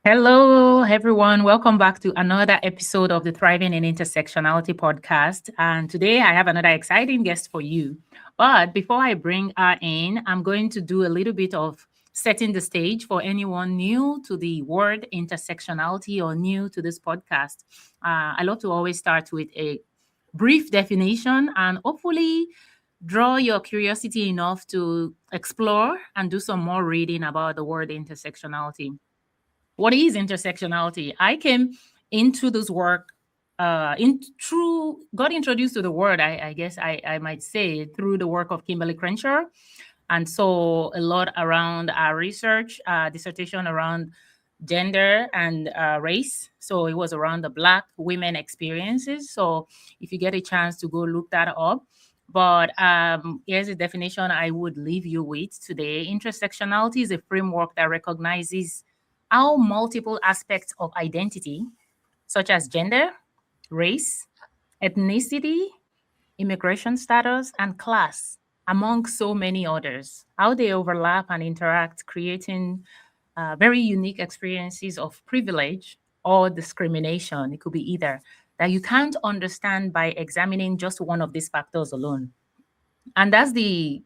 Hello, everyone. Welcome back to another episode of the Thriving in Intersectionality podcast. And today I have another exciting guest for you. But before I bring her in, I'm going to do a little bit of setting the stage for anyone new to the word intersectionality or new to this podcast. I love to always start with a brief definition and hopefully draw your curiosity enough to explore and do some more reading about the word intersectionality. What is intersectionality? I came into this work in through got introduced to the word, I guess I might say, through the work of Kimberly Crenshaw, and so a lot around our research dissertation around gender and race. So it was around the Black women experiences. So if you get a chance to go look that up. But here's a definition I would leave you with today. Intersectionality is a framework that recognizes how multiple aspects of identity, such as gender, race, ethnicity, immigration status, and class, among so many others, how they overlap and interact, creating very unique experiences of privilege or discrimination. It could be either that you can't understand by examining just one of these factors alone. And that's the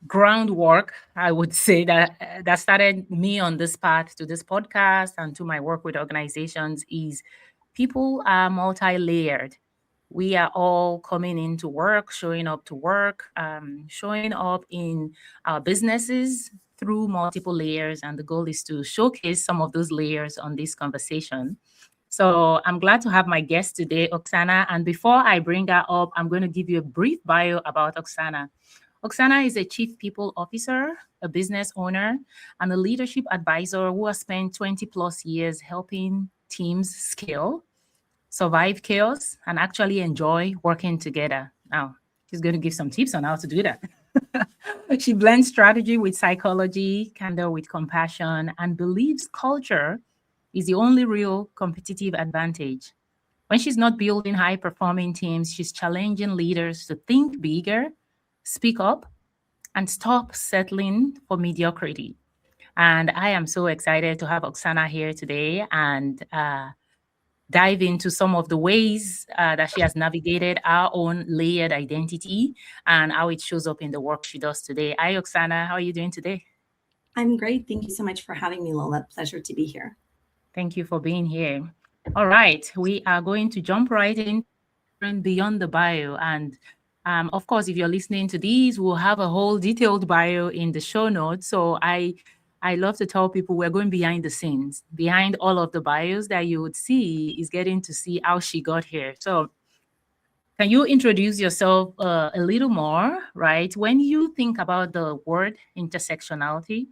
groundwork, I would say, that started me on this path to this podcast and to my work with organizations is people are multi-layered. We are all coming into work, showing up to work, showing up in our businesses through multiple layers. And the goal is to showcase some of those layers on this conversation. So I'm glad to have my guest today, Oksana. And before I bring her up, I'm going to give you a brief bio about Oksana. Oksana is a chief people officer, a business owner, and a leadership advisor who has spent 20 plus years helping teams scale, survive chaos, and actually enjoy working together. Now, she's going to give some tips on how to do that. She blends strategy with psychology, candor with compassion, and believes culture is the only real competitive advantage. When she's not building high performing teams, she's challenging leaders to think bigger, speak up, and stop settling for mediocrity. And I am so excited to have Oksana here today and dive into some of the ways that she has navigated our own layered identity and how it shows up in the work she does today. Hi, Oksana. How are you doing today? I'm great. Thank you so much for having me, Lola. Pleasure to be here. Thank you for being here. All right, we are going to jump right in beyond the bio. And of course, if you're listening to these, we'll have a whole detailed bio in the show notes. So I love to tell people we're going behind the scenes. Behind all of the bios that you would see is getting to see how she got here. So can you introduce yourself a little more, right? When you think about the word intersectionality,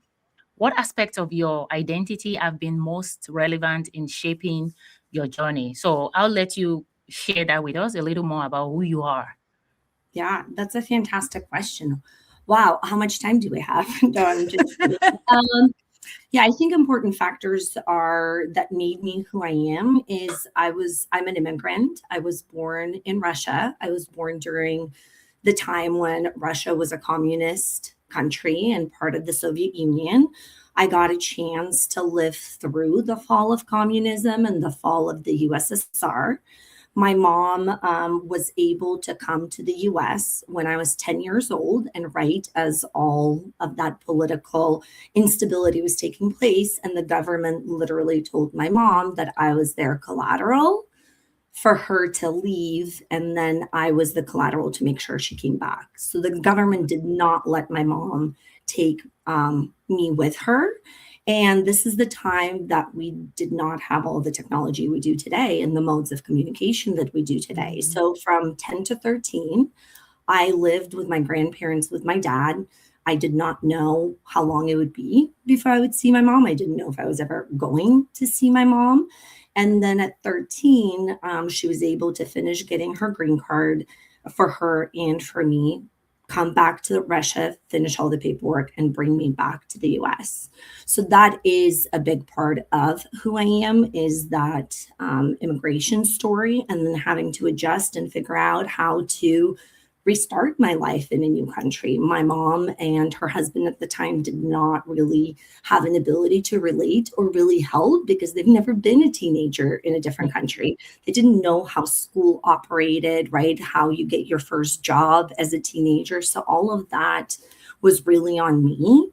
what aspects of your identity have been most relevant in shaping your journey? So I'll let you share that with us a little more about who you are. Yeah, that's a fantastic question. Wow, how much time do we have? No, I'm just kidding. Yeah, I think important factors are that made me who I am is I'm an immigrant. I was born in Russia. I was born during the time when Russia was a communist country and part of the Soviet Union. I got a chance to live through the fall of communism and the fall of the USSR. My mom was able to come to the US when I was 10 years old, and right as all of that political instability was taking place, and the government literally told my mom that I was their collateral for her to leave, and then I was the collateral to make sure she came back. So the government did not let my mom take me with her. And this is the time that we did not have all the technology we do today and the modes of communication that we do today. So from 10 to 13, I lived with my grandparents, with my dad. I did not know how long it would be before I would see my mom. I didn't know if I was ever going to see my mom. And then at 13, she was able to finish getting her green card for her and for me, come back to Russia, finish all the paperwork, and bring me back to the US. So that is a big part of who I am, is that immigration story, and then having to adjust and figure out how to restart my life in a new country. My mom and her husband at the time did not really have an ability to relate or really help because they've never been a teenager in a different country. They didn't know how school operated, right? How you get your first job as a teenager. So all of that was really on me.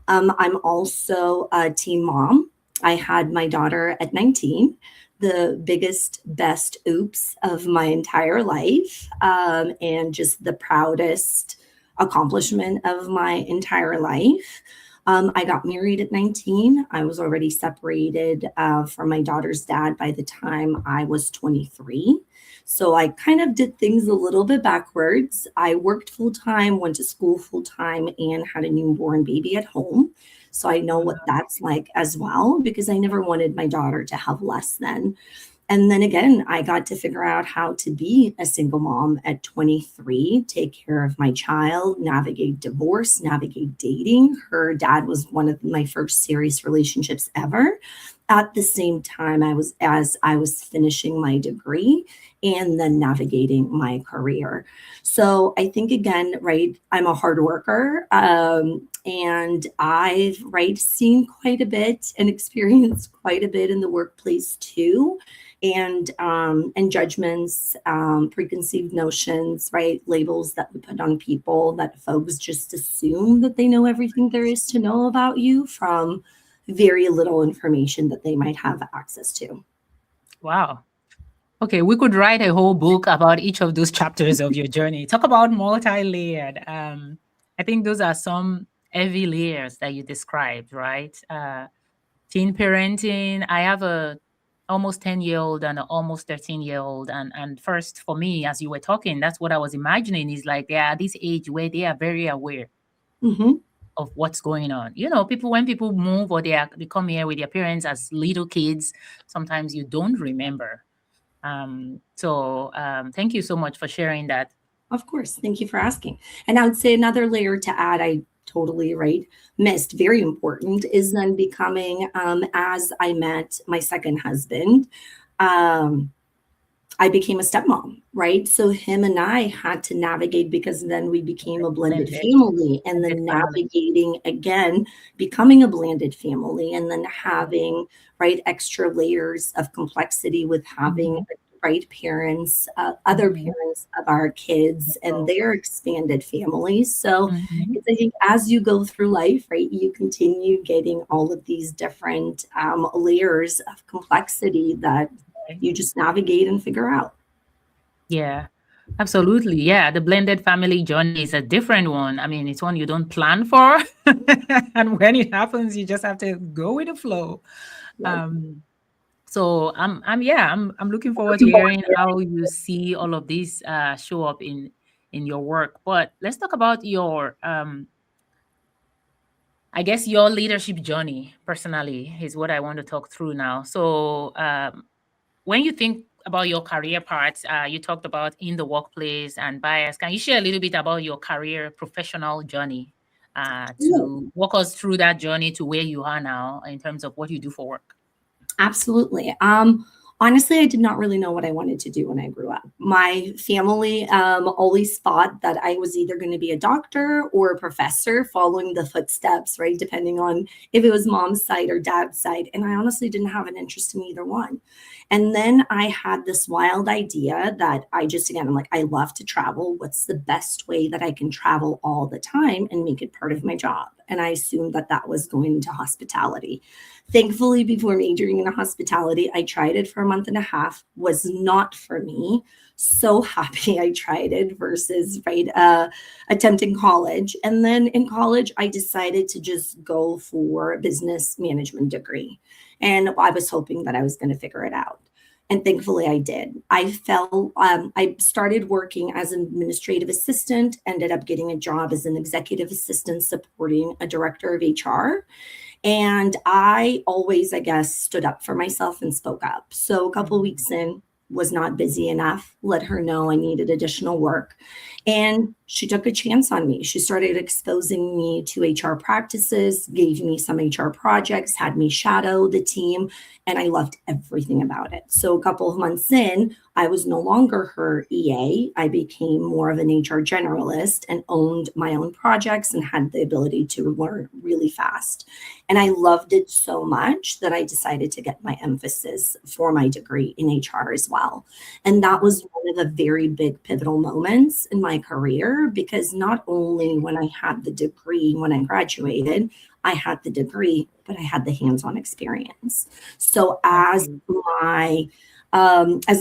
I'm also a teen mom. I had my daughter at 19, the biggest, best oops of my entire life, and just the proudest accomplishment of my entire life. I got married at 19. I was already separated from my daughter's dad by the time I was 23. So I kind of did things a little bit backwards. I worked full time, went to school full time, and had a newborn baby at home. So I know what that's like as well, because I never wanted my daughter to have less than. And then again, I got to figure out how to be a single mom at 23, take care of my child, navigate divorce, navigate dating. Her dad was one of my first serious relationships ever. At the same time, as I was finishing my degree and then navigating my career. So I think again, right, I'm a hard worker, and I've seen quite a bit and experienced quite a bit in the workplace too, and judgments, preconceived notions, right, labels that we put on people that folks just assume that they know everything there is to know about you from very little information that they might have access to. Wow. Okay, we could write a whole book about each of those chapters of your journey. Talk about multi-layered. I think those are some heavy layers that you described, right? Teen parenting. I have a almost 10-year-old and an almost 13-year-old. And first, for me, as you were talking, that's what I was imagining is like they are at this age where they are very aware Mm-hmm. of what's going on. You know, when people move or they come here with their parents as little kids, sometimes you don't remember. Thank you so much for sharing that. Of course. Thank you for asking. And I would say another layer to add, I totally missed, very important, is then becoming, as I met my second husband, I became a stepmom, right? So him and I had to navigate because then we became a blended family, and then navigating again, becoming a blended family, and then having extra layers of complexity with having parents, other parents of our kids and their expanded families. So it's, I think, as you go through life, right, you continue getting all of these different layers of complexity that you just navigate and figure out. Yeah, absolutely. Yeah, the blended family journey is a different one. I mean, it's one you don't plan for, and when it happens, you just have to go with the flow. Right. I'm looking forward to hearing how you see all of these show up in your work. But let's talk about your I guess your leadership journey personally is what I want to talk through now. So when you think about your career parts, you talked about in the workplace and bias. Can you share a little bit about your career professional journey to walk us through that journey to where you are now in terms of what you do for work? Absolutely. Honestly, I did not really know what I wanted to do when I grew up. My family always thought that I was either going to be a doctor or a professor, following the footsteps, right? Depending on if it was mom's side or dad's side. And I honestly didn't have an interest in either one. And then I had this wild idea that I'm like, I love to travel. What's the best way that I can travel all the time and make it part of my job? And I assumed that that was going into hospitality. Thankfully, before majoring in hospitality, I tried it for a month and a half, was not for me. So happy I tried it versus attempting college. And then in college, I decided to just go for a business management degree. And I was hoping that I was going to figure it out. And thankfully I did. I started working as an administrative assistant, ended up getting a job as an executive assistant supporting a director of HR. And I always, I guess, stood up for myself and spoke up. So a couple of weeks in, was not busy enough, let her know I needed additional work. And she took a chance on me. She started exposing me to HR practices, gave me some HR projects, had me shadow the team, and I loved everything about it. So a couple of months in, I was no longer her EA. I became more of an HR generalist and owned my own projects and had the ability to learn really fast. And I loved it so much that I decided to get my emphasis for my degree in HR as well. And that was one of the very big pivotal moments in my career, because not only when I had the degree, when I graduated, I had the degree, but I had the hands-on experience. So as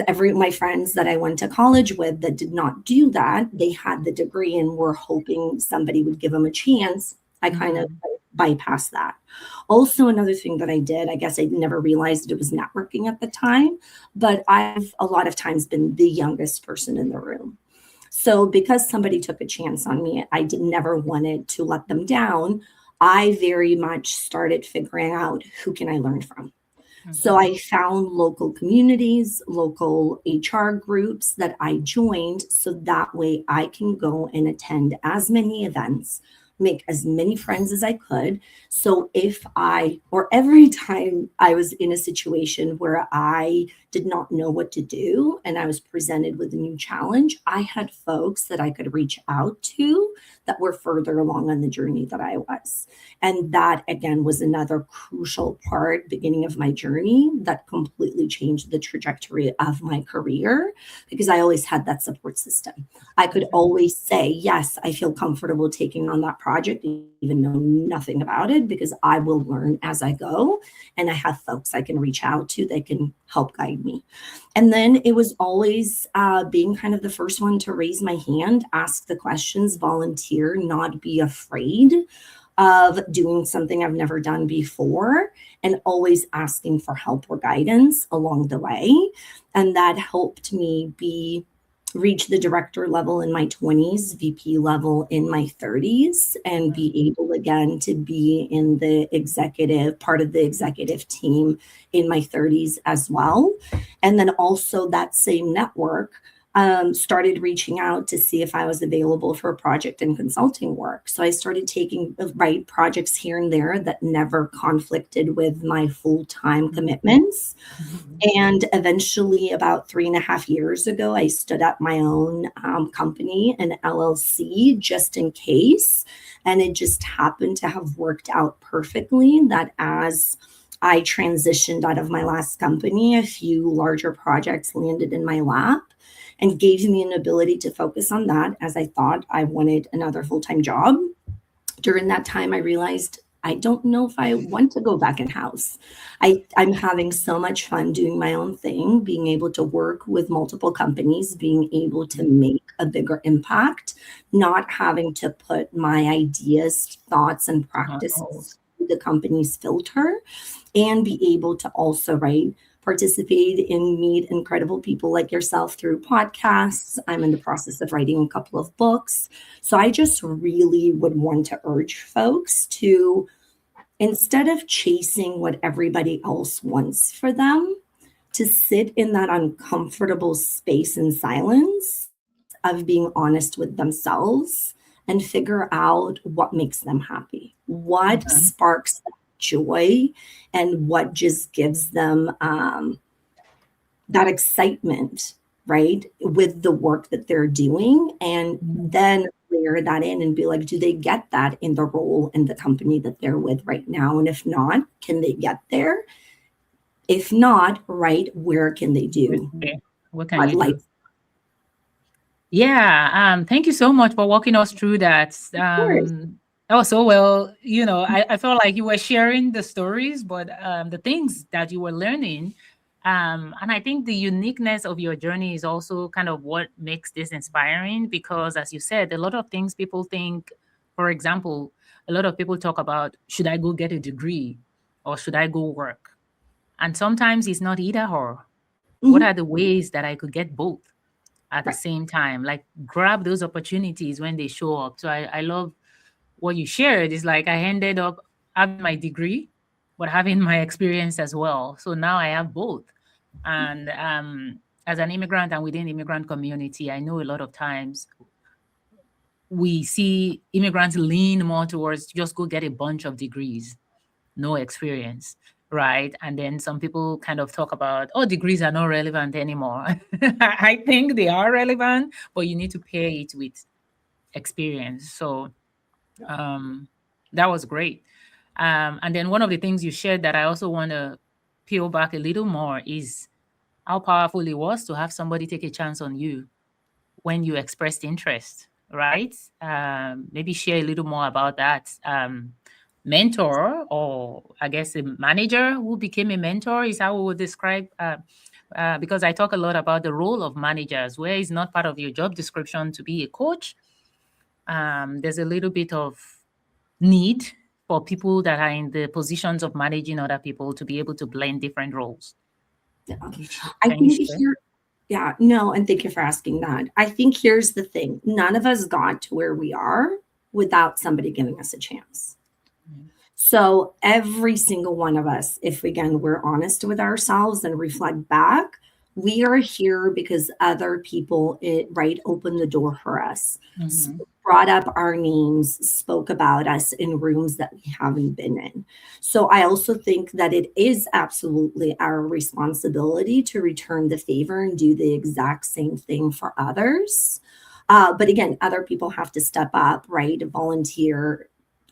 every my friends that I went to college with that did not do that, they had the degree and were hoping somebody would give them a chance. I kind of bypassed that. Also, another thing that I did, I guess I never realized it was networking at the time, but I've a lot of times been the youngest person in the room. So because somebody took a chance on me, I did never wanted to let them down. I very much started figuring out who can I learn from. So I found local communities, local HR groups that I joined, so that way I can go and attend as many events, make as many friends as I could. So if I, or every time I was in a situation where I did not know what to do and I was presented with a new challenge, I had folks that I could reach out to that were further along on the journey that I was. And that, again, was another crucial part, beginning of my journey, that completely changed the trajectory of my career, because I always had that support system. I could always say, yes, I feel comfortable taking on that project, even know nothing about it, because I will learn as I go. And I have folks I can reach out to that can help guide me. And then it was always being kind of the first one to raise my hand, ask the questions, volunteer, not be afraid of doing something I've never done before, and always asking for help or guidance along the way. And that helped me reach the director level in my 20s, VP level in my 30s, and be able again to be in the executive part of the executive team in my 30s as well. And then also that same network started reaching out to see if I was available for project and consulting work. So I started taking projects here and there that never conflicted with my full-time commitments. And eventually, about 3.5 years ago, I stood up my own company, an LLC, just in case. And it just happened to have worked out perfectly that as I transitioned out of my last company, a few larger projects landed in my lap and gave me an ability to focus on that, as I thought I wanted another full-time job. During that time, I realized I don't know if I want to go back in house. I'm having so much fun doing my own thing, being able to work with multiple companies, being able to make a bigger impact, not having to put my ideas, thoughts, and practices through the company's filter, and be able to also participate and meet incredible people like yourself through podcasts. I'm in the process of writing a couple of books. So I just really would want to urge folks to, instead of chasing what everybody else wants for them, to sit in that uncomfortable space and silence of being honest with themselves and figure out what makes them happy, what sparks joy, and what just gives them that excitement, right, with the work that they're doing. And then layer that in and be like, do they get that in the role in the company that they're with right now? And if not, can they get there? If not, right, where can they do? What can you do? Yeah, thank you so much for walking us through that. Also, well, I felt like you were sharing the stories, but the things that you were learning, and I think the uniqueness of your journey is also kind of what makes this inspiring, because as you said, a lot of things people think, for example, a lot of people talk about, should I go get a degree or should I go work? And sometimes it's not either or. What are the ways that I could get both at the same time? Like, grab those opportunities when they show up. So I love what you shared. Is like I ended up having my degree, but having my experience as well. So now I have both. And as an immigrant and within the immigrant community, I know a lot of times we see immigrants lean more towards just go get a bunch of degrees, no experience, right? And then some people kind of talk about, oh, degrees are not relevant anymore. I think they are relevant, but you need to pair it with experience. So um, that was great. And then one of the things you shared that I also want to peel back a little more is how powerful it was to have somebody take a chance on you when you expressed interest, right? Maybe share a little more about that. Mentor, or I guess a manager who became a mentor, is how we would describe. Because I talk a lot about the role of managers, where it's not part of your job description to be a coach. There's a little bit of need for people that are in the positions of managing other people to be able to blend different roles. Yeah. You I Can you think share? here, yeah, no, and thank you for asking that. I think here's the thing. None of us got to where we are without somebody giving us a chance. Mm. So every single one of us, if again we're honest with ourselves and reflect back, we are here because other people right opened the door for us, Mhm. brought up our names, spoke about us in rooms that we haven't been in. So I also think that it is absolutely our responsibility to return the favor and do the exact same thing for others. But again, other people have to step up, right? Volunteer,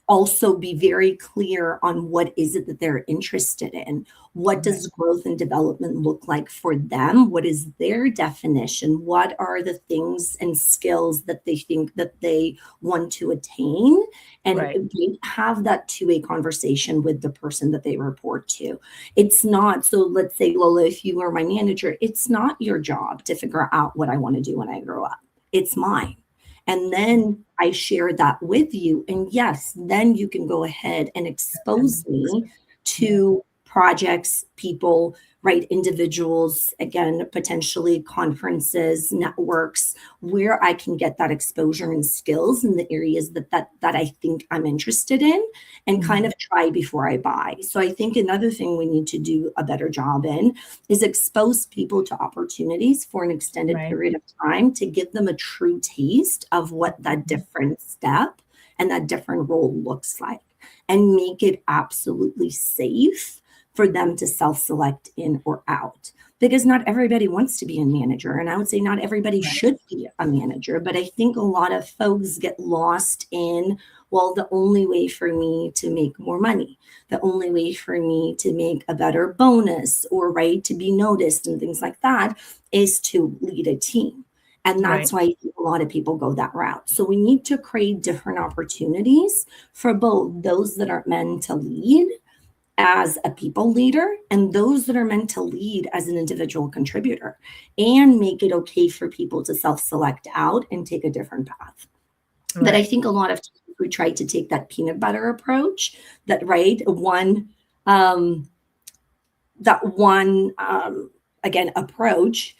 also be very clear on what is it that they're interested in. What Right. does growth and development look like for them? What is their definition? What are the things and skills that they think that they want to attain? And Right. have that two-way conversation with the person that they report to. It's not, so let's say, Lola, if you were my manager, it's not your job to figure out what I want to do when I grow up. It's mine. And then I share that with you. And yes, then you can go ahead and expose me Yeah. to projects, people, right? Individuals, again, potentially conferences, networks, where I can get that exposure and skills in the areas that I think I'm interested in, and kind Mhm. of try before I buy. So I think another thing we need to do a better job in is expose people to opportunities for an extended Right. period of time to give them a true taste of what that Mhm. different step and that different role looks like, and make it absolutely safe for them to self-select in or out, because not everybody wants to be a manager, and I would say not everybody Right. should be a manager. But I think a lot of folks get lost in, well, the only way for me to make more money, the only way for me to make a better bonus, or right to be noticed and things like that, is to lead a team. And Right. that's why a lot of people go that route. So we need to create different opportunities for both those that are meant to lead as a people leader and those that are meant to lead as an individual contributor, and make it okay for people to self-select out and take a different path. But I Right. think a lot of times we try to take that peanut butter approach, that right um, one again approach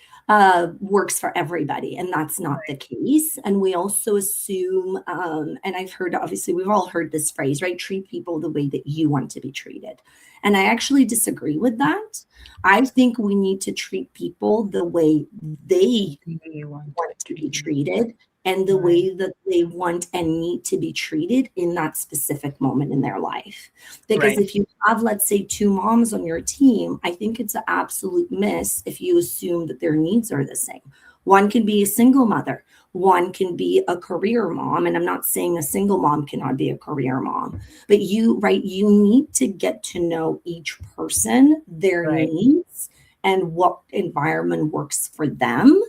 works for everybody, and that's not the case. And we also assume, and I've heard, obviously we've all heard this phrase, right? Treat people the way that you want to be treated. And I actually disagree with that. I think we need to treat people the way they You want to want be to be treated. treated, and the Right. way that they want and need to be treated in that specific moment in their life. Because Right. if you have, let's say, two moms on your team, I think it's an absolute miss if you assume that their needs are the same. One can be a single mother, one can be a career mom. And I'm not saying a single mom cannot be a career mom, but you need to get to know each person, their Right. needs, and what environment works for them,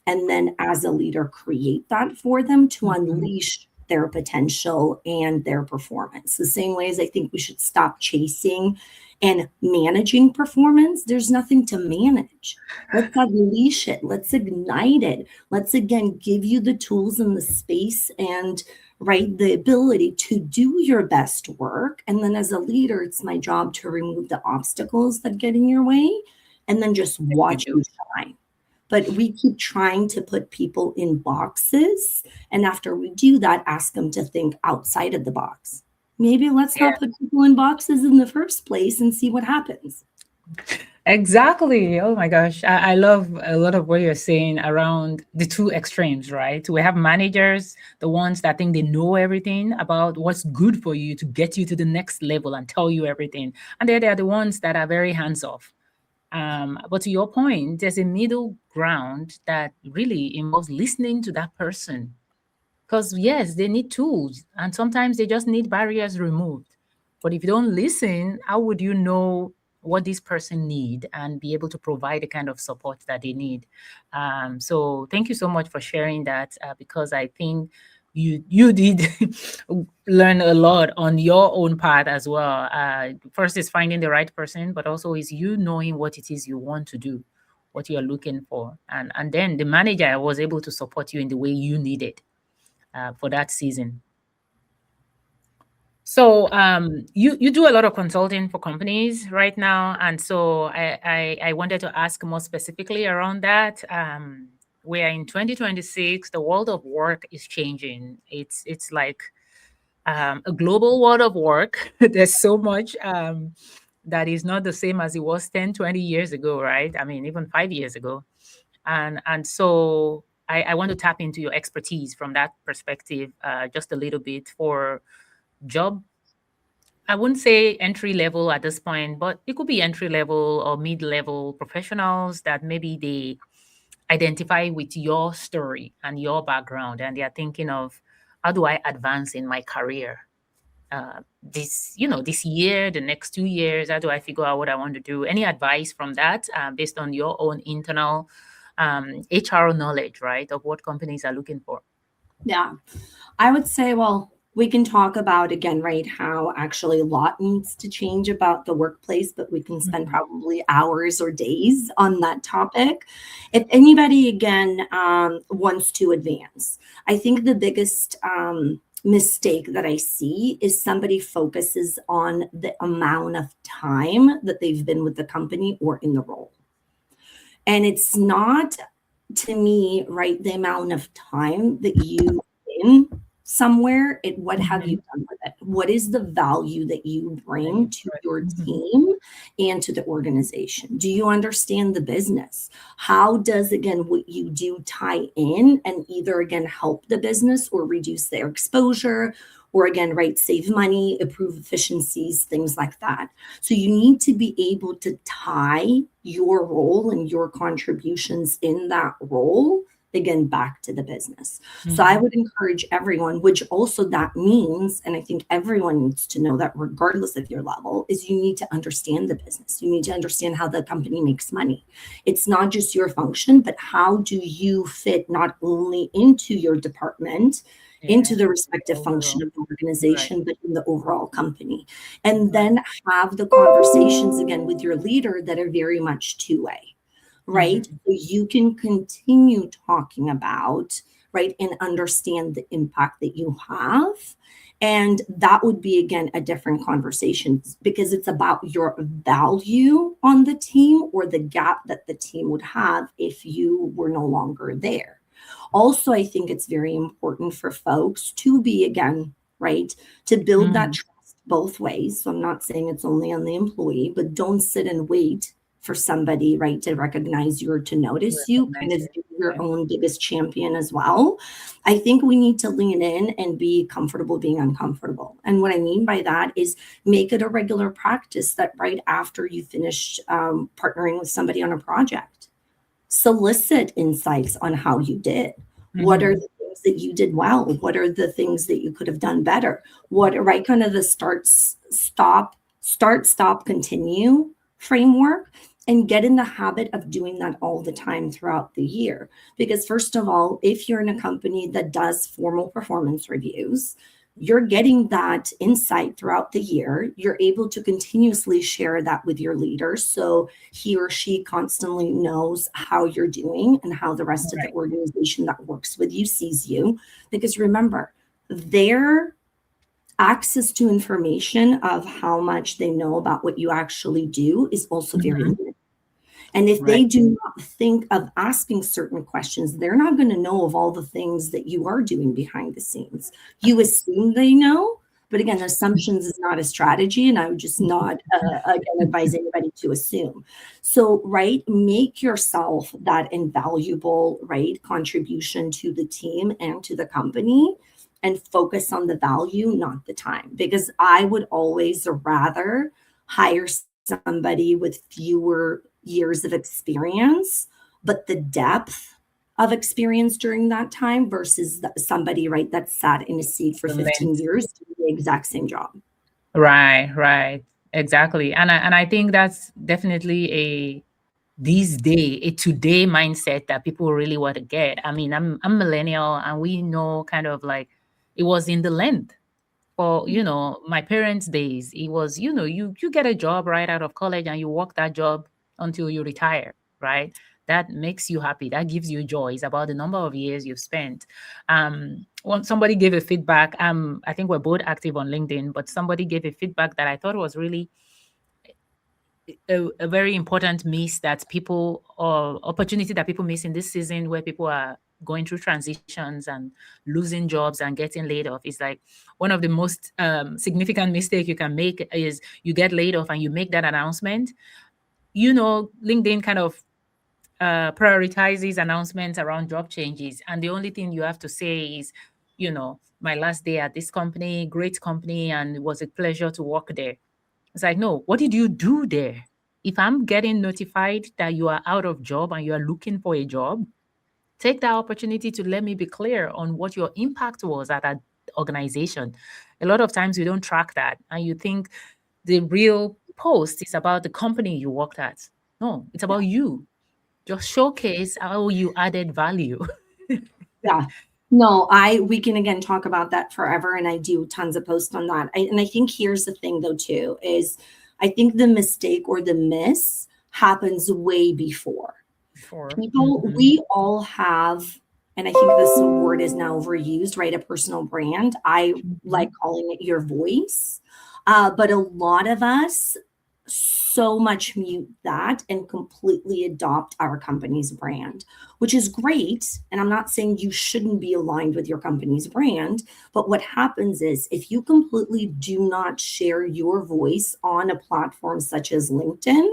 and then as a leader create that for them to Mhm. unleash their potential and their performance. The same way as I think we should stop chasing and managing performance. There's nothing to manage. Let's unleash it, let's ignite it, let's again give you the tools and the space and right the ability to do your best work. And then as a leader, it's my job to remove the obstacles that get in your way, and then just Like you watch do. you shine. But we keep trying to put people in boxes. And after we do that, ask them to think outside of the box. Maybe let's Yeah. not put people in boxes in the first place and see what happens. Exactly. Oh my gosh. I love a lot of what you're saying around the two extremes, right? We have managers, the ones that think they know everything about what's good for you to get you to the next level and tell you everything. And then there are the ones that are very hands off. But to your point, there's a middle ground that really involves listening to that person. Because, yes, they need tools, and sometimes they just need barriers removed. But if you don't listen, how would you know what this person need and be able to provide the kind of support that they need? So thank you so much for sharing that, because I think you did learn a lot on your own part as well. First is finding the right person, but also is you knowing what it is you want to do, what you're looking for, and then the manager was able to support you in the way you needed for that season. So you do a lot of consulting for companies right now, and so I wanted to ask more specifically around that. We're in 2026. The world of work is changing. It's like a global world of work. There's so much that is not the same as it was 10, 20 years ago, right? I mean, even 5 years ago. And so I want to tap into your expertise from that perspective just a little bit for job. I wouldn't say entry level at this point, but it could be entry level or mid level professionals that maybe they identify with your story and your background, and they are thinking of how do I advance in my career this year, the next 2 years. How do I figure out what I want to do? Any advice from that based on your own internal HR knowledge, right, of what companies are looking for? Yeah. I would say, well, we can talk about again, right, how actually a lot needs to change about the workplace, but we can spend Mhm. probably hours or days on that topic. If anybody, again, wants to advance, I think the biggest mistake that I see is somebody focuses on the amount of time that they've been with the company or in the role. And it's not, to me, right, the amount of time that you in somewhere, it what have you Mhm. done with it? What is the value that you bring Right, to right. your Mhm. team and to the organization? Do you understand the business? How does again what you do tie in and either again help the business or reduce their exposure or again, right, save money, improve efficiencies, things like that. So you need to be able to tie your role and your contributions in that role again back to the business. So I Mhm. would encourage everyone, which also that means, and I think everyone needs to know that regardless of your level, is you need to understand the business. You need to understand how the company makes money. It's not just your function, but how do you fit not only into your department, Yeah. into the respective function Overall. of the Right. organization, but in the overall company. And Right. then have the conversations again with your leader that are very much two-way, right? Mhm. So you can continue talking about, right, and understand the impact that you have. And that would be, again, a different conversation because it's about your value on the team or the gap that the team would have if you were no longer there. Also, I think it's very important for folks to be, again, right, to build that Mhm. trust both ways. So I'm not saying it's only on the employee, but don't sit and wait for somebody, right, to recognize you or to notice you, kind Recognize of it. be your Right. own biggest champion as well. I think we need to lean in and be comfortable being uncomfortable. And what I mean by that is make it a regular practice that right after you finish partnering with somebody on a project, solicit insights on how you did. What are Mhm. the things that you did well? What are the things that you could have done better? What are right kind of the stop, continue framework and get in the habit of doing that all the time throughout the year. Because, first of all, if you're in a company that does formal performance reviews, you're getting that insight throughout the year. You're able to continuously share that with your leader. So he or she constantly knows how you're doing and how the rest of the Right. organization that works with you sees you. Because remember, their access to information of how much they know about what you actually do is also very Mhm. limited. And if Right. they do not think of asking certain questions, they're not going to know of all the things that you are doing behind the scenes. You assume they know, But again, assumptions is not a strategy, and I would just not again advise anybody to assume. So, right, make yourself that invaluable, right, contribution to the team and to the company, and focus on the value, not the time. Because I would always rather hire somebody with fewer years of experience, but the depth of experience during that time versus somebody, right, that sat in a seat for The 15 length. years doing the exact same job. Right, right. Exactly. And I think that's definitely a today mindset that people really want to get. I mean, I'm millennial, and we know kind of like it was in the length for, my parents' days. It was, you get a job right out of college and you work that job until you retire, right? That makes you happy. That gives you joy. It's about the number of years you've spent. When somebody gave a feedback, I think we're both active on LinkedIn, but somebody gave a feedback that I thought was really a very important miss that people, or opportunity that people miss in this season, where people are going through transitions and losing jobs and getting laid off. Is like one of the most significant mistake you can make is you get laid off and you make that announcement. LinkedIn kind of prioritizes announcements around job changes, and the only thing you have to say is, my last day at this company, great company, and it was a pleasure to work there. It's like, no, what did you do there? If I'm getting notified that you are out of job and you are looking for a job, take that opportunity to let me be clear on what your impact was at that organization. A lot of times we don't track that, and you think the real post is about the company you worked at. No, it's about you. Just showcase how you added value. Yeah. No, we can again talk about that forever, and I do tons of posts on that. And I think here's the thing though too is I think the mistake or the miss happens way before. For People, we all have, and I think this word is now overused, right? A personal brand. I like calling it your voice. But a lot of us so much mute that and completely adopt our company's brand, which is great. And I'm not saying you shouldn't be aligned with your company's brand, but what happens is if you completely do not share your voice on a platform such as LinkedIn,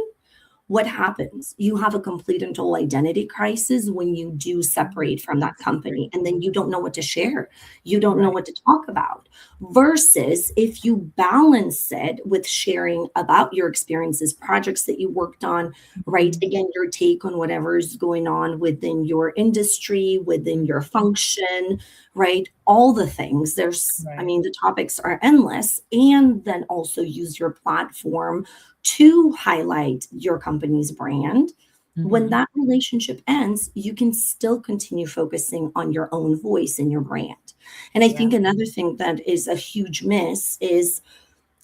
what happens? You have a complete and total identity crisis when you do separate from that company, and then you don't know what to share. You don't know right. what to talk about. Versus if you balance it with sharing about your experiences, projects that you worked on, right? Again, your take on whatever is going on within your industry, within your function, right? All the things. Right. The topics are endless. And then also use your platform to highlight your company's brand. When that relationship ends, you can still continue focusing on your own voice and your brand. And I Yeah. think another thing that is a huge miss is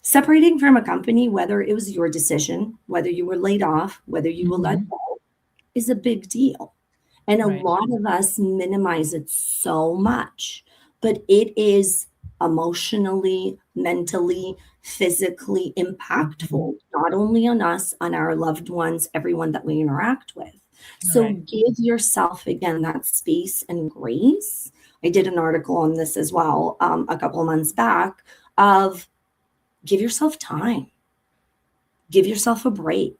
separating from a company, whether it was your decision, whether you were laid off, whether you were let go, is a big deal. And a Right. lot of us minimize it so much, but it is emotionally, mentally, physically impactful, not only on us, on our loved ones, everyone that we interact with. So Right. give yourself, again, that space and grace. I did an article on this as well a couple of months back of give yourself time, give yourself a break,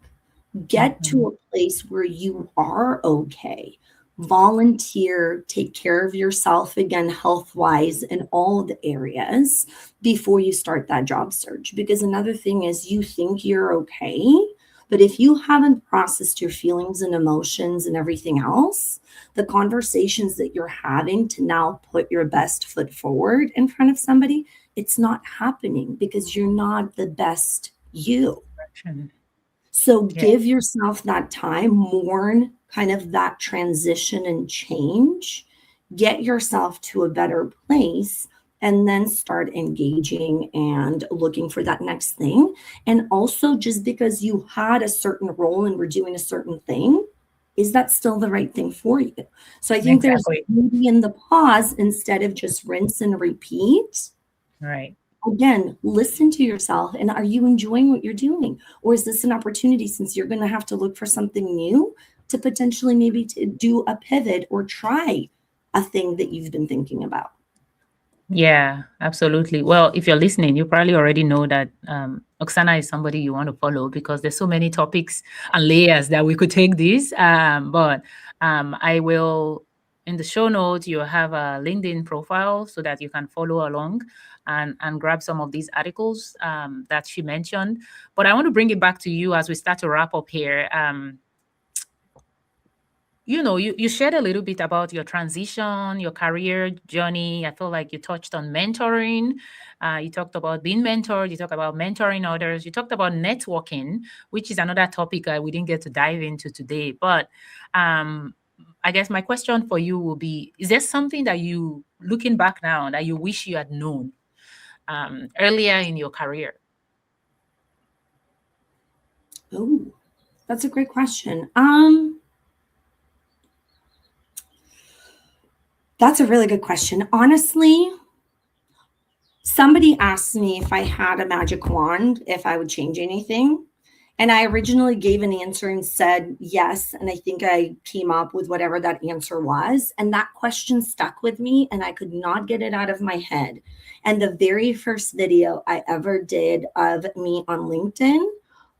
get to a place where you are okay. Volunteer, take care of yourself again, health wise, in all the areas before you start that job search. Because another thing is, you think you're okay, but if you haven't processed your feelings and emotions and everything else, the conversations that you're having to now put your best foot forward in front of somebody, it's not happening because you're not the best you. Action. So Yeah. give yourself that time, mourn kind of that transition and change, get yourself to a better place, and then start engaging and looking for that next thing. And also, just because you had a certain role and were doing a certain thing, is that still the right thing for you? So I think there's Exactly. beauty in the pause instead of just rinse and repeat. Right. Again, listen to yourself, and are you enjoying what you're doing, or is this an opportunity, since you're going to have to look for something new, to potentially maybe to do a pivot or try a thing that you've been thinking about? Yeah, absolutely. Well, if you're listening, you probably already know that Oksana is somebody you want to follow because there's so many topics and layers that we could take this. But I will, in the show notes, you'll have a LinkedIn profile so that you can follow along and grab some of these articles that she mentioned. But I want to bring it back to you as we start to wrap up here. You shared a little bit about your transition, your career journey. I feel like you touched on mentoring. You talked about being mentored. You talked about mentoring others. You talked about networking, which is another topic we didn't get to dive into today. But um, I guess my question for you will be: is there something that you, looking back now, that you wish you had known earlier in your career? Oh, that's a great question. That's a really good question. Honestly, somebody asked me if I had a magic wand, if I would change anything. And I originally gave an answer and said yes. And I think I came up with whatever that answer was. And that question stuck with me and I could not get it out of my head. And the very first video I ever did of me on LinkedIn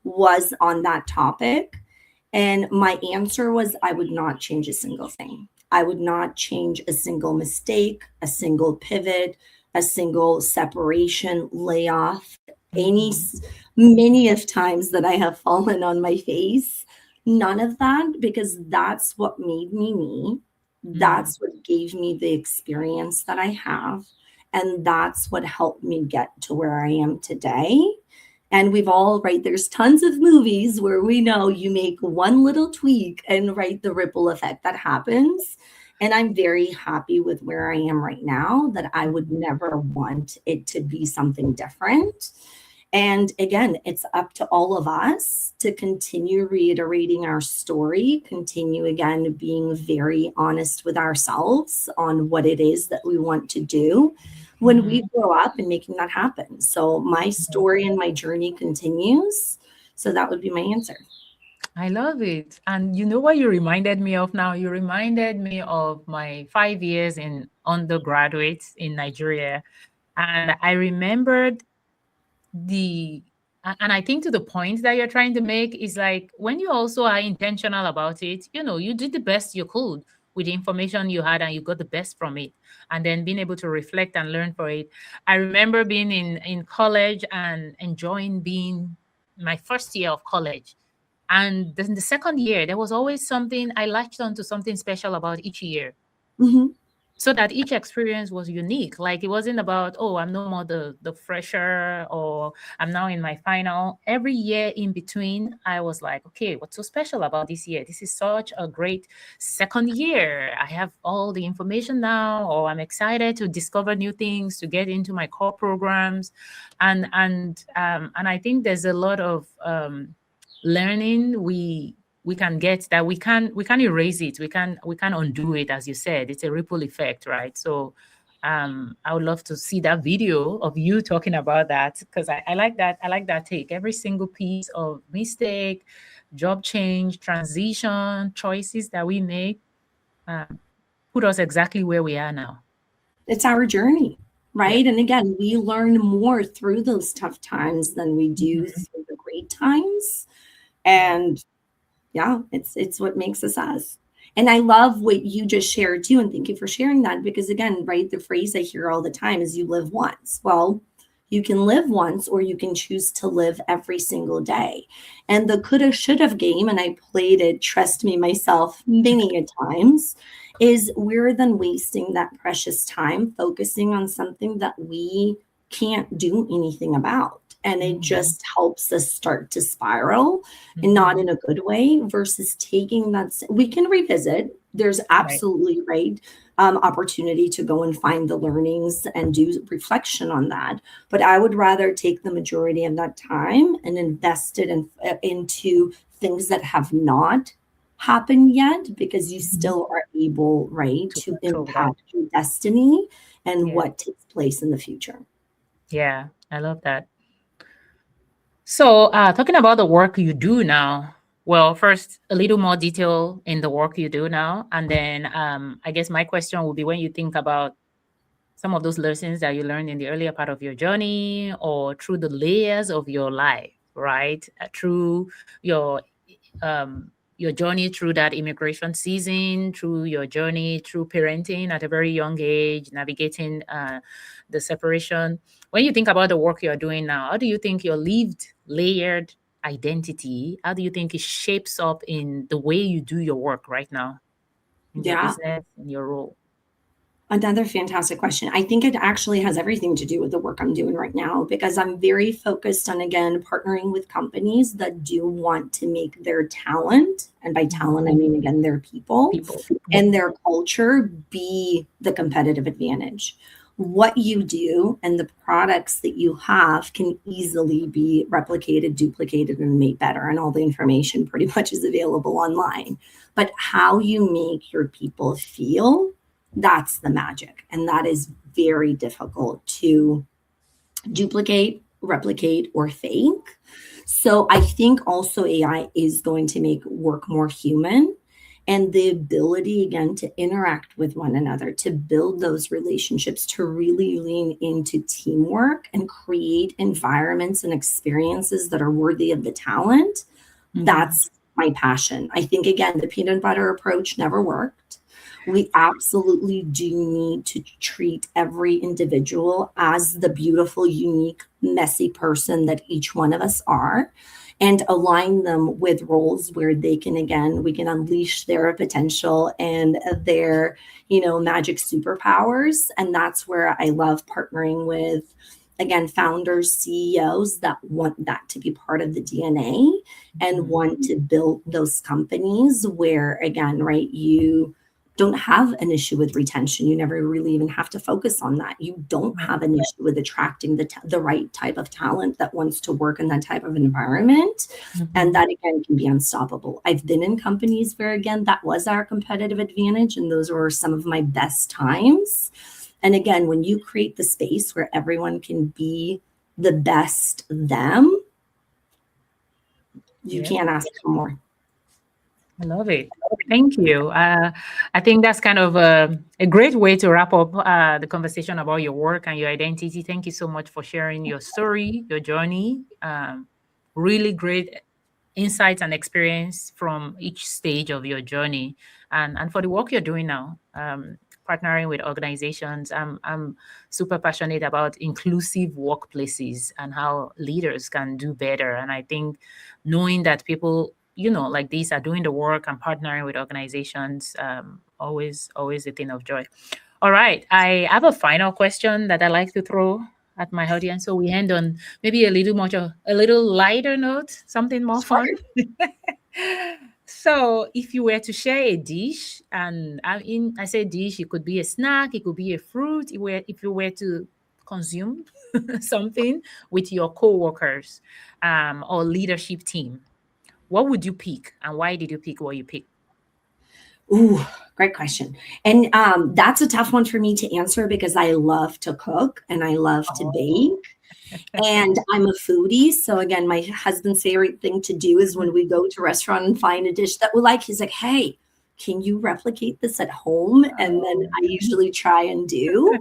was on that topic. And my answer was I would not change a single thing. I would not change a single mistake, a single pivot, a single separation, layoff, any Mhm. many of times that I have fallen on my face. None of that, because that's what made me me. Mm. That's what gave me the experience that I have. And that's what helped me get to where I am today. And we've all, right, there's tons of movies where we know you make one little tweak and, right, the ripple effect that happens. And I'm very happy with where I am right now, that I would Mhm. never want it to be something different. And again, it's up to all of us to continue reiterating our story, continue again being very honest with ourselves on what it is that we want to do when we Mhm. grow up and making that happen. So my story and my journey continues. So that would be my answer. I love it. And you know what you reminded me of now? You reminded me of my 5 years in undergraduate in Nigeria. And I remembered the and I think to the point that you're trying to make is like when you also are intentional about it, you did the best you could with the information you had and you got the best from it. And then being able to reflect and learn for it. I remember being in college and enjoying being my first year of college. And then the second year, there was always something I latched onto something special about each year Mhm. so that each experience was unique. Like it wasn't about, oh, I'm no more the fresher or I'm now in my final. Every year in between, I was like, okay, what's so special about this year? This is such a great second year. I have all the information now, or I'm excited to discover new things, to get into my core programs. And I think there's a lot of learning we can get that we can erase it, we can undo it. As you said, it's a ripple effect, right? So I would love to see that video of you talking about that because I like that take. Every single piece of mistake, job change, transition, choices that we make um, put us exactly where we are now. It's our journey, Yeah. right? And again, we learn more through those tough times than we do Mhm. through the great times. Yeah. And yeah, it's what makes us us. And I love what you just shared too. And thank you for sharing that because, again, right, the phrase I hear all the time is you live once. Well, you can live once or you can choose to live every single day. And the coulda, shoulda game, and I played it, trust me, myself, many a times, is we're then wasting that precious time focusing on something that we can't do anything about. And it Mhm. just helps us start to spiral and not Mhm. in a good way versus taking that we can revisit. There's Right. absolutely right opportunity to go and find the learnings and do reflection on that, but I would rather take the majority of that time and invest it into things that have not happened yet because you Mhm. still are able, right, To to control that. impact your destiny and Yeah. what takes place in the future. Yeah. I love that. So, talking about the work you do now, well, first, a little more detail in the work you do now. And then I guess my question will be when you think about some of those lessons that you learned in the earlier part of your journey or through the layers of your life, right? Through your your journey through that immigration season, through your journey through parenting at a very young age, navigating the separation. When you think about the work you're doing now, how do you think your lived layered identity, how do you think it shapes up in the way you do your work right now in your Yeah. business, in your role? Another fantastic question. I think it actually has everything to do with the work I'm doing right now because I'm very focused on, again, partnering with companies that do want to make their talent, and by talent, I mean, again, their people People. and their culture be the competitive advantage. What you do and the products that you have can easily be replicated, duplicated, and made better. And all the information pretty much is available online. But how you make your people feel, that's the magic. And that is very difficult to duplicate, replicate, or fake. So I think also AI is going to make work more human, and the ability again to interact with one another, to build those relationships, to really lean into teamwork and create environments and experiences that are worthy of the talent. That's my passion. I think again the peanut butter approach never worked. We absolutely do need to treat every individual as the beautiful, unique, messy person that each one of us are, and align them with roles where they can, again, we can unleash their potential and their, magic superpowers. And that's where I love partnering with, again, founders, CEOs that want that to be part of the DNA and want to build those companies where, again, right, you don't have an issue with retention. You never really even have to focus on that. You don't have an issue with attracting the right type of talent that wants to work in that type of environment. And that, again, can be unstoppable. I've been in companies where, again, that was our competitive advantage. And those were some of my best times. And again, when you create the space where everyone can be the best them, you can't ask for more. I love it. Thank you. I think that's kind of a great way to wrap up the conversation about your work and your identity. Thank you so much for sharing your story, your journey. Really great insights and experience from each stage of your journey, and for the work you're doing now. Partnering with organizations. I'm super passionate about inclusive workplaces and how leaders can do better. And I think knowing that people, like these are doing the work and partnering with organizations, always a thing of joy. All right. I have a final question that I like to throw at my audience. So we end on maybe a little lighter note, something more fun. So, if you were to share a dish, and I say dish, it could be a snack, it could be a fruit. If you were to consume something with your coworkers or leadership team, what would you pick, and why did you pick what you picked? Ooh, great question. And that's a tough one for me to answer because I love to cook and I love to bake. And I'm a foodie. So again, my husband's favorite thing to do is when we go to a restaurant and find a dish that we like, he's like, hey, can you replicate this at home? And then I usually try and do.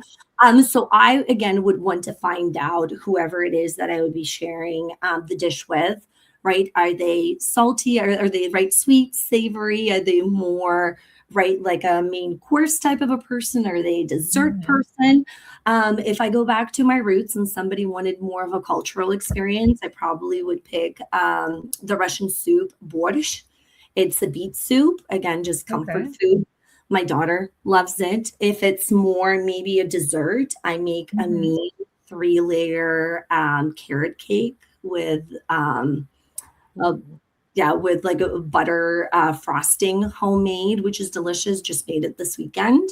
So I, again, would want to find out whoever it is that I would be sharing the dish with, right? Are they salty? Are they right sweet, savory? Are they more right like a main course type of a person? Are they a dessert person? If I go back to my roots and somebody wanted more of a cultural experience, I probably would pick the Russian soup borscht. It's a beet soup, again, just comfort food. My daughter loves it. If it's more maybe a dessert, I make a mean 3-layer carrot cake with with like a butter frosting, homemade, which is delicious. Just made it this weekend.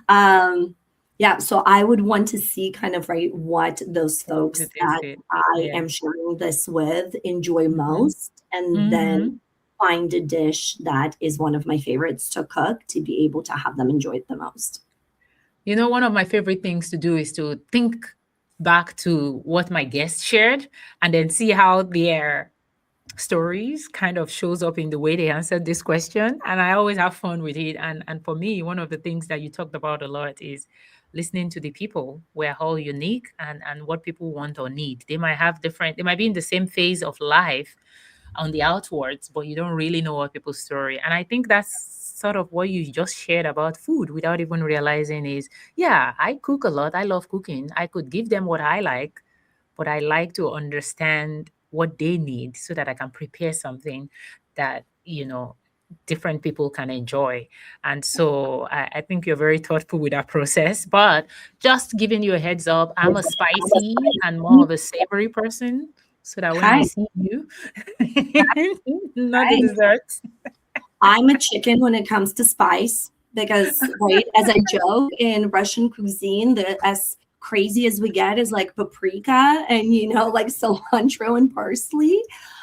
So I would want to see kind of right what those folks that I am sharing this with enjoy most, and then find a dish that is one of my favorites to cook to be able to have them enjoy it the most. One of my favorite things to do is to think back to what my guests shared and then see how their stories kind of shows up in the way they answered this question. And I always have fun with it. And for me, one of the things that you talked about a lot is listening to the people. We're all unique, and what people want or need. They might have different, they might be in the same phase of life on the outwards, but you don't really know what people's story. And I think that's sort of what you just shared about food without even realizing is, yeah, I cook a lot. I love cooking. I could give them what I like, but I like to understand what they need so that I can prepare something that, different people can enjoy. And so I think you're very thoughtful with that process. But just giving you a heads up, I'm a spicy and more of a savory person. So that when I Hi. see you, not the Hi. desserts. I'm a chicken when it comes to spice because, right, as I joke in Russian cuisine, the as crazy as we get is like paprika and like cilantro and parsley.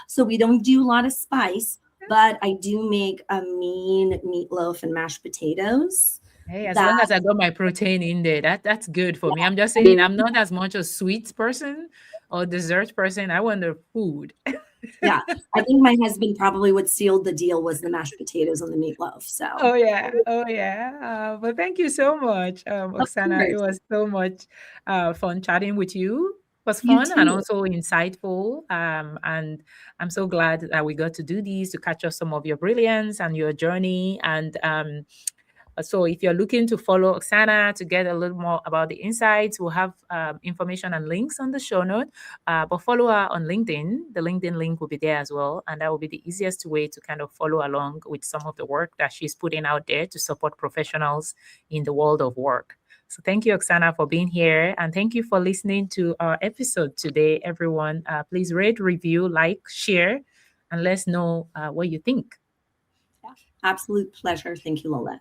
So we don't do a lot of spice, but I do make a mean meatloaf and mashed potatoes. Hey, as That long as I got my protein in there, that's good for me. I'm just saying I'm not as much a sweets person or dessert person. I want the food. yeah, I think my husband probably what sealed the deal was the mashed potatoes and the meatloaf. So Oh yeah, oh yeah. But thank you so much, of Oksana. It course, was so much fun chatting with you. It was you fun and too. also insightful. And I'm so glad that we got to do these to catch up some of your brilliance and your journey. And so if you're looking to follow Oksana to get a little more about the insights, we'll have information and links on the show note. But follow her on LinkedIn. The LinkedIn link will be there as well. And that will be the easiest way to kind of follow along with some of the work that she's putting out there to support professionals in the world of work. So thank you, Oksana, for being here. And thank you for listening to our episode today, everyone. Please rate, review, like, share, and let us know what you think. Yeah, absolute pleasure. Thank you, Lola.